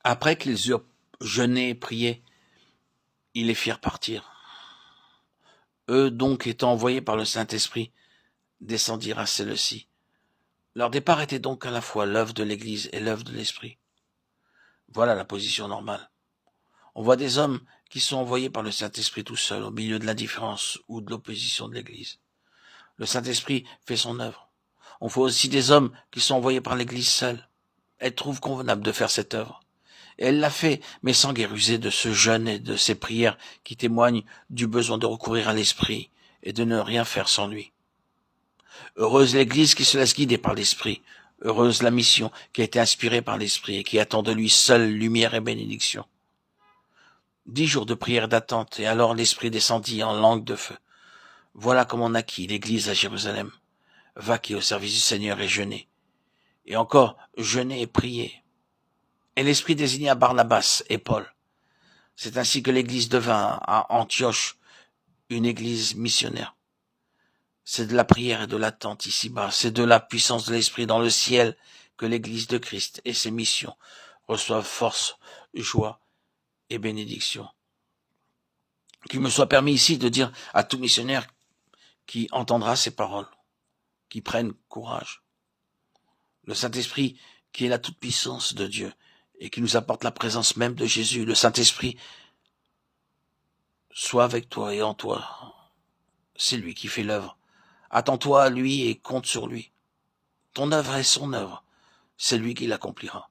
Après qu'ils eurent jeûné et prié, ils les firent partir. Eux donc, étant envoyés par le Saint-Esprit, descendirent à celle-ci. Leur départ était donc à la fois l'œuvre de l'Église et l'œuvre de l'Esprit. Voilà la position normale. On voit des hommes qui sont envoyés par le Saint-Esprit tout seuls, au milieu de l'indifférence ou de l'opposition de l'Église. Le Saint-Esprit fait son œuvre. On voit aussi des hommes qui sont envoyés par l'Église seule. Elle trouve convenable de faire cette œuvre. Et elle l'a fait, mais sans guéruser de ce jeûne et de ces prières qui témoignent du besoin de recourir à l'Esprit et de ne rien faire sans lui. Heureuse l'Église qui se laisse guider par l'Esprit. Heureuse la mission qui a été inspirée par l'Esprit et qui attend de lui seule lumière et bénédiction. 10 jours de prière d'attente, et alors l'Esprit descendit en langue de feu. Voilà comment naquit l'Église à Jérusalem. Vaquer au service du Seigneur et jeûner. Et encore, jeûner et prier. Et l'Esprit désigna Barnabas et Paul. C'est ainsi que l'Église devint à Antioche une Église missionnaire. C'est de la prière et de l'attente ici-bas, c'est de la puissance de l'Esprit dans le ciel que l'Église de Christ et ses missions reçoivent force, joie et bénédiction. Qu'il me soit permis ici de dire à tout missionnaire qui entendra ces paroles, qui prenne courage. Le Saint-Esprit qui est la toute-puissance de Dieu et qui nous apporte la présence même de Jésus, le Saint-Esprit soit avec toi et en toi. C'est lui qui fait l'œuvre. Attends-toi à lui et compte sur lui. Ton œuvre est son œuvre. C'est lui qui l'accomplira.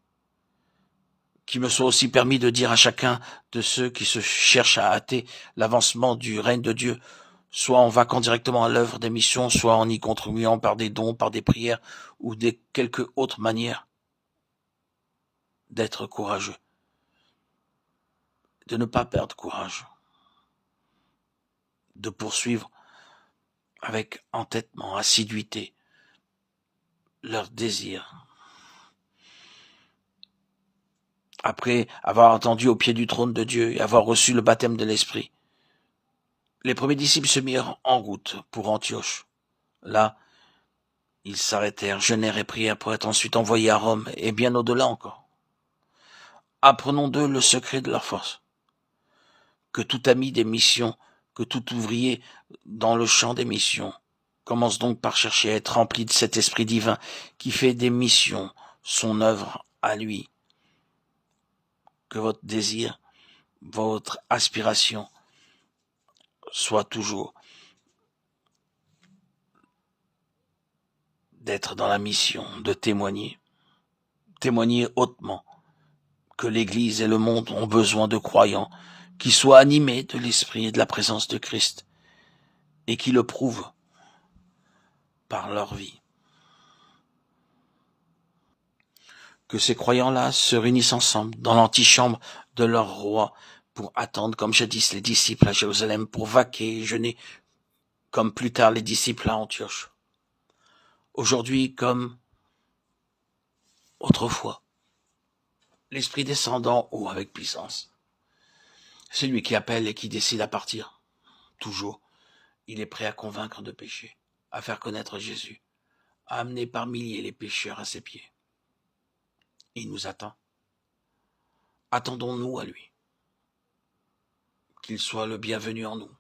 Qu'il me soit aussi permis de dire à chacun de ceux qui se cherchent à hâter l'avancement du règne de Dieu, soit en vaquant directement à l'œuvre des missions, soit en y contribuant par des dons, par des prières ou de quelque autre manière, d'être courageux, de ne pas perdre courage, de poursuivre avec entêtement, assiduité, leur désir. Après avoir attendu au pied du trône de Dieu et avoir reçu le baptême de l'Esprit, les premiers disciples se mirent en route pour Antioche. Là, ils s'arrêtèrent, jeûnèrent et prièrent pour être ensuite envoyés à Rome et bien au-delà encore. Apprenons d'eux le secret de leur force. Que tout ami des missions, que tout ouvrier dans le champ des missions, commence donc par chercher à être rempli de cet esprit divin qui fait des missions son œuvre à lui. Que votre désir, votre aspiration soit toujours d'être dans la mission, de témoigner hautement que l'Église et le monde ont besoin de croyants qui soient animés de l'Esprit et de la présence de Christ et qui le prouvent par leur vie. Que ces croyants-là se réunissent ensemble dans l'antichambre de leur roi pour attendre, comme jadis les disciples à Jérusalem, pour vaquer et jeûner, comme plus tard les disciples à Antioche. Aujourd'hui comme autrefois, l'Esprit descendant haut avec puissance. C'est lui qui appelle et qui décide à partir. Toujours, il est prêt à convaincre de péché, à faire connaître Jésus, à amener par milliers les pécheurs à ses pieds. Il nous attend. Attendons-nous à lui. Qu'il soit le bienvenu en nous.